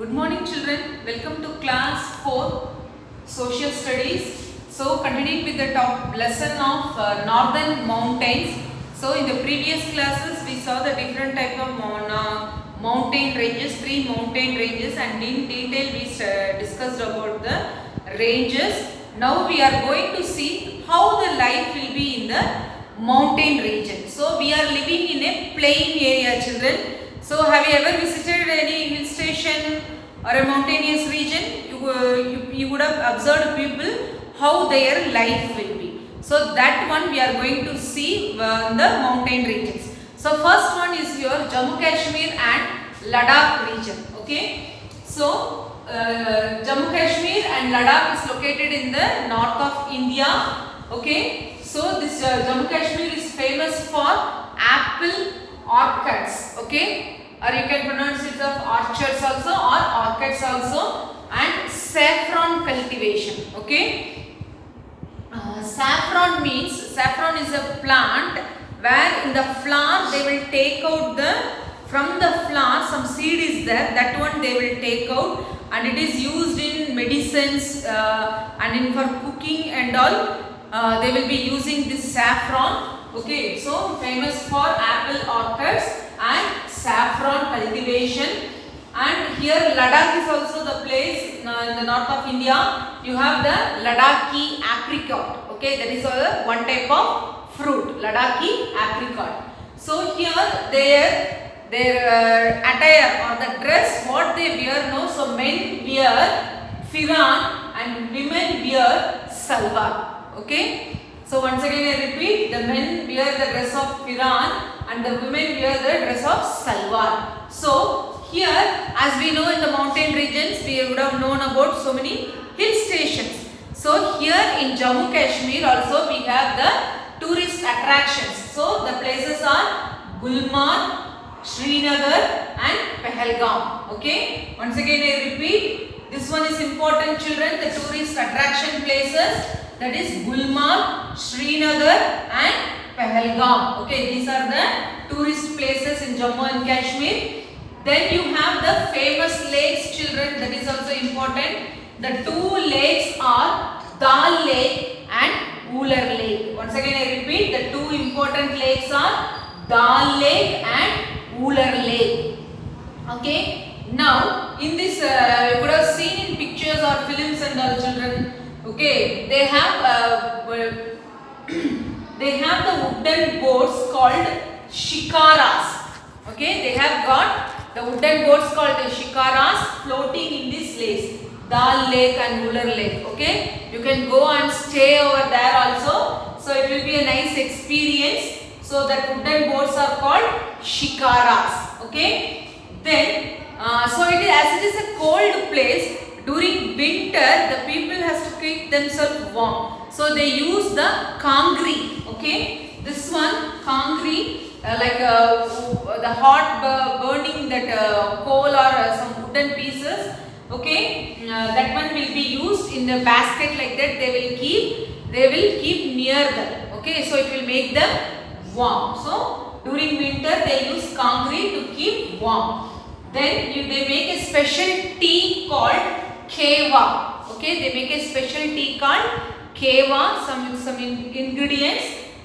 Good morning children, welcome to class 4 social studies. So continuing with the top lesson of northern mountains. So in the previous classes we saw the different type of mountain ranges, 3 mountain ranges, and in detail we discussed about the ranges. Now we are going to see how the life will be in the mountain region. So we are living in a plain area children. So have you ever visited any hill station or a mountainous region? You would have observed people how their life will be. So that one we are going to see the mountain regions. So first one is your Jammu Kashmir and Ladakh region. Okay. So Jammu Kashmir and Ladakh is located in the north of India. Okay. So this Jammu Kashmir is famous for apple orchards. Okay. Or you can pronounce it of orchards also or orchids also, and saffron cultivation. Okay. Saffron is a plant where in the flower they will take out from the flower some seed is there, that one they will take out, and it is used in medicines and in for cooking and all. They will be using this saffron. Okay, so famous for apple orchards and saffron cultivation. And here Ladakh is also the place in the north of India. You have the Ladakhi apricot. Okay, that is one type of fruit, Ladakhi apricot. So here their attire or the dress what they wear now. So men wear firan and women wear salwar. Okay. So once again I repeat, the men wear the dress of firan and the women wear the dress of salwar. So here, as we know in the mountain regions, we would have known about so many hill stations. So here in Jammu Kashmir also we have the tourist attractions. So the places are Gulmarg, Srinagar and Pahalgam. Okay. Once again I repeat, this one is important children, the tourist attraction places, that is Gulmarg, Srinagar and Pahalgam. Okay, these are the tourist places in Jammu and Kashmir. Then you have the famous lakes children, that is also important. The two lakes are Dal Lake and Ular Lake. Once again I repeat, the two important lakes are Dal Lake and Ular Lake. Okay, now in this you could have seen in pictures or films and all children. Okay, they have the wooden boats called shikaras. Okay, they have got the wooden boats called shikaras floating in these lakes, Dal Lake and Ular Lake. Okay, you can go and stay over there also. So it will be a nice experience. So that wooden boats are called shikaras. Okay, then so it is, as it is a cold place. During winter, the people has to keep themselves warm. So they use the kangri. Okay, this one kangri, like the hot burning that coal or some wooden pieces. Okay, that one will be used in the basket like that. They will keep near them. Okay, so it will make them warm. So during winter they use kangri to keep warm. Then they make a special tea called Kewa. Okay, they make a special tea called Kewa. Some ingredients.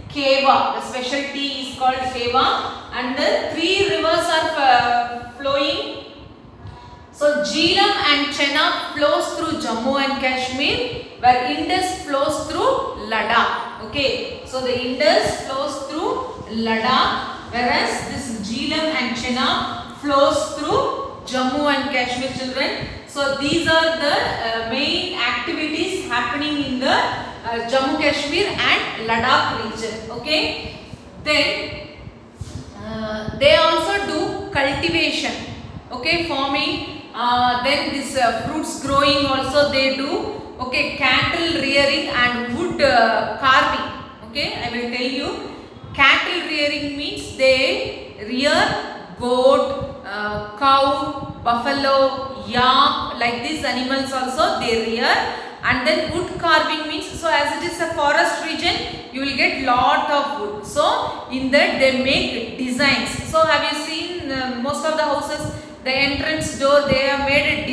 Kewa. The special tea is called Kewa, and the 3 rivers are flowing. So Jhelum and Chenab flows through Jammu and Kashmir, where Indus flows through Ladakh. Okay, so the Indus flows through Ladakh, whereas this Jhelum and Chenab flows through Jammu and Kashmir children. So these are the main activities happening in the Jammu Kashmir and Ladakh region. Okay, then they also do cultivation. Okay, farming. Then this fruits growing also they do. Okay, cattle rearing and wood carving. Okay, I will tell you. Cattle rearing means they rear goat, cow, buffalo, yak, like these animals also they rear. And then wood carving means, so as it is a forest region, you will get lot of wood. So in that they make designs. So have you seen most of the houses, the entrance door, they have made a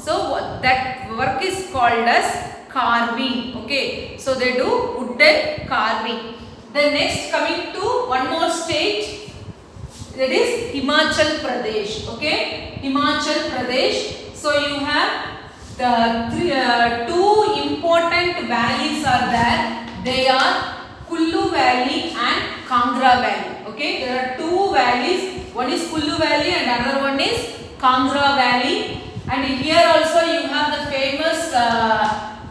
So that work is called as carving. Okay, so they do wooden carving. Then next, coming to one more state, that is Himachal Pradesh. Okay, Himachal Pradesh. So you have the two important valleys are there. They are Kullu Valley and Kangra Valley. Okay, there are two valleys. One is Kullu Valley and another one is Kangra Valley. And here also you have the famous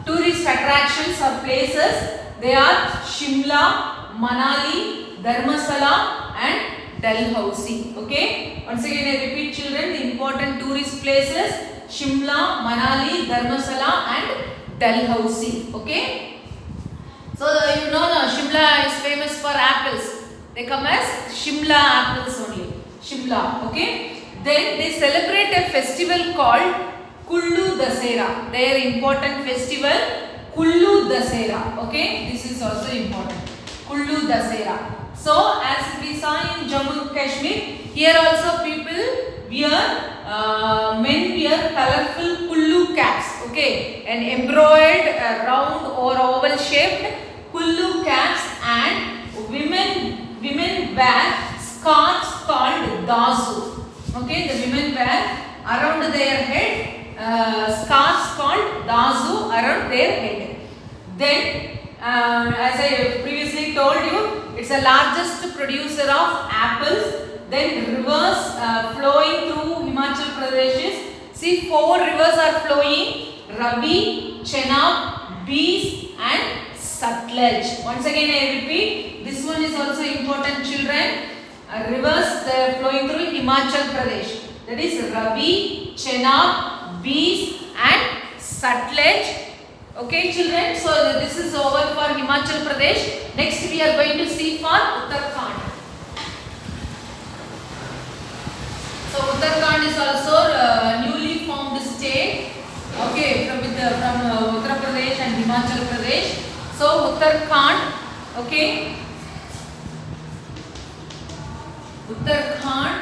tourist attractions or places. They are Shimla, Manali, Dharmasala and Dalhousie. Okay, once again I repeat children, the important tourist places: Shimla, Manali, Dharmasala and Dalhousie. Okay, so you know Shimla is famous for apples. They come as Shimla apples only. Shimla. Okay, then they celebrate a festival called Kullu Dasera. Their important festival, Kullu Dasera. Okay, this is also important. Kullu Dasera. So as we saw in Jammu and Kashmir, here also people wear, men wear colorful kullu caps. Okay, an embroidered round or oval shaped kullu caps, and women wear scarves called dazu. Okay, the women wear around their head scarves called dazu around their head. Then as I previously told you, it's the largest producer of apples. Then rivers flowing through Himachal Pradesh is, see, 4 rivers are flowing: Ravi, Chenab, Beas and Satluj. Once again I repeat, this one is also important children. Rivers that are flowing through Himachal Pradesh, that is Ravi, Chenab, Beas and Satluj. Okay children, so this is over for Himachal Pradesh. Next we are going to see for Uttarakhand. So Uttarakhand is also a newly formed state. Okay, from Uttar Pradesh and Himachal Pradesh. So Uttarakhand, okay, Uttarakhand.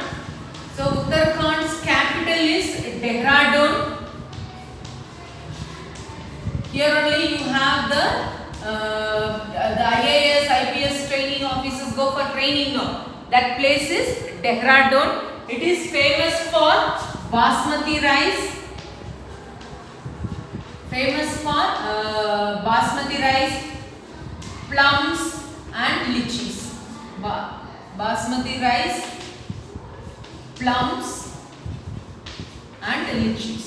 So Uttarakhand's capital is Dehradun. Here only you have the IAS, IPS training officers go for training now. That place is Dehradun. It is famous for basmati rice. Famous for basmati rice, plums and lychees. Basmati rice, plums and lychees.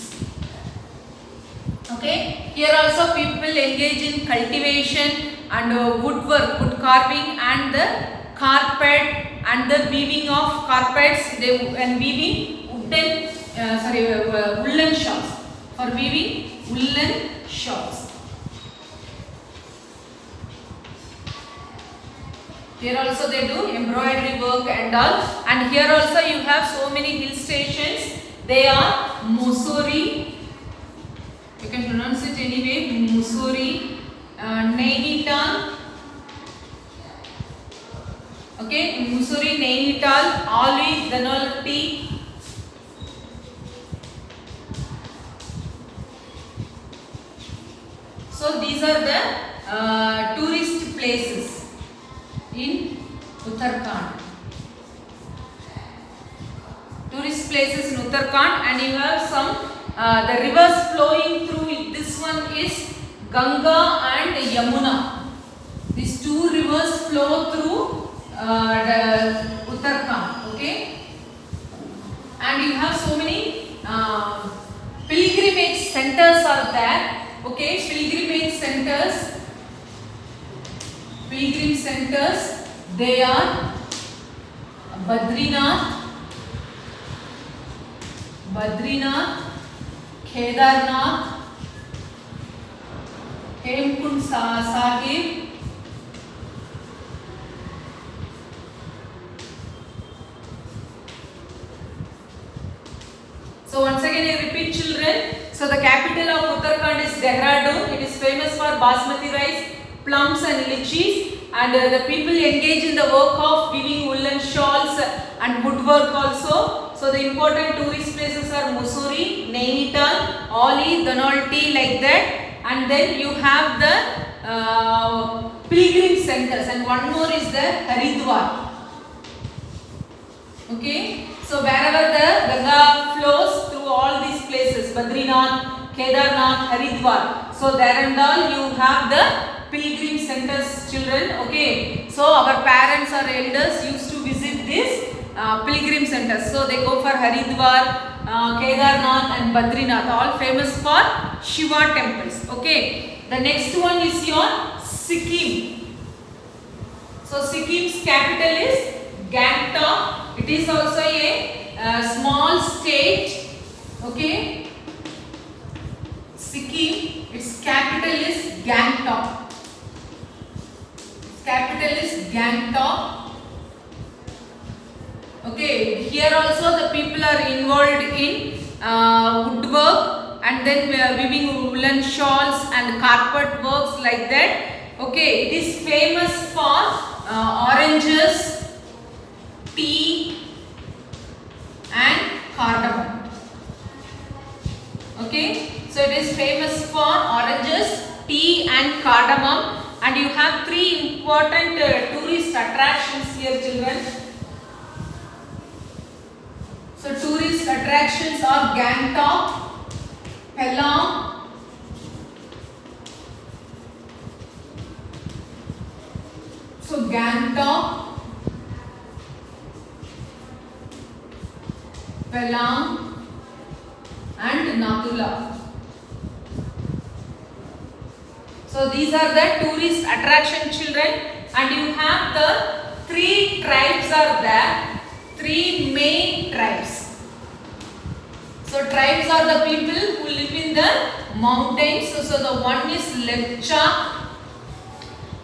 Okay, here also people engage in cultivation and woodwork, wood carving and the carpet and the weaving of carpets. And weaving woolen shawls. For weaving woolen shawls. Here also they do embroidery work and all. And here also you have so many hill stations. They are Mussoorie. You can pronounce it anyway. Mussoorie, Nainital. Okay, Mussoorie, Nainital, Ollie, Dhanolti. So these are the tourist places in Uttarakhand. Tourist places in Uttarakhand, and you have some the rivers flowing through it. This one is Ganga and Yamuna. These two rivers flow through Uttarakhand. Okay, and you have so many pilgrimage centers are there. Okay, pilgrim centers, they are Badrinath, Kedarnath, Hemkund Sahib, so once again I repeat children, so the capital of Uttarakhand is Dehradun. It is famous for basmati rice, plums and lychees, and the people engage in the work of weaving woolen shawls and woodwork also. So the important tourist places are Mussoorie, Nainital, Oli, Dhanolti, like that. And then you have the pilgrim centers, and one more is the Haridwar. Okay, so wherever the Ganga flows through all these places, Badrinath, Kedarnath, Haridwar, so there and all you have the pilgrim centers, children. Okay, so our parents or elders used to visit these pilgrim centers. So they go for Haridwar, Kedarnath and Badrinath, all famous for Shiva temples. Okay, the next one is your Sikkim. So Sikkim's capital is Gangtok. It is also a small state. Okay, Sikkim, its capital is Gangtok. Its capital is Gangtok. Okay, here also the people are involved in woodwork, and then weaving woolen shawls and carpet works like that. Okay, it is famous for oranges, tea and cardamom. Okay, so it is famous for oranges, tea and cardamom, and you have three important tourist attractions here, children. So tourist attractions are Gangtok, Pelong, so Gangtok, Pelong and Nathula. So these are the tourist attraction, children, and you have the three tribes are there, three main tribes. So tribes are the people who live in the mountains. So the one is Lepchak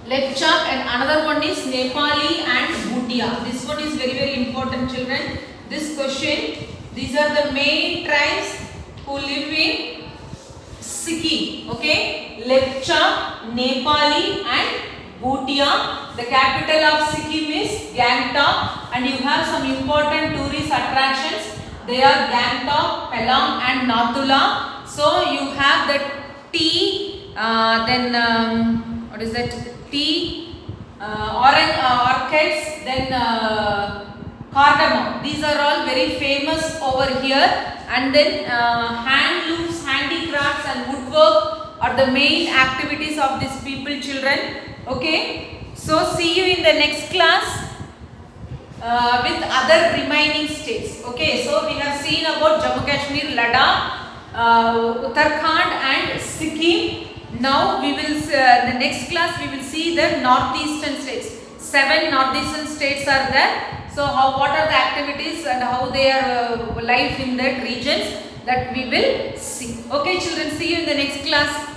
and another one is Nepali and Bhutia. This one is very, very important, children. This question, these are the main tribes who live in Sikkim. Okay, Lepchak, Nepali and Bhutia. The capital of Sikkim is Gangtok, and you have some important tourist attractions. They are Gangtok, Pelong and Nathula. So you have the tea, what is that? Tea, orange orchids, then cardamom. These are all very famous over here. And then handlooms, handicrafts and woodwork are the main activities of these people, children. Okay, so see you in the next class with other remaining states. Okay, so we have seen about Jammu Kashmir, Ladakh, Uttarakhand and Sikkim. Now we will the next class we will see the northeastern states. 7 northeastern states are there. So what are the activities and how they are life in that regions, that we will see. Okay, children, see you in the next class.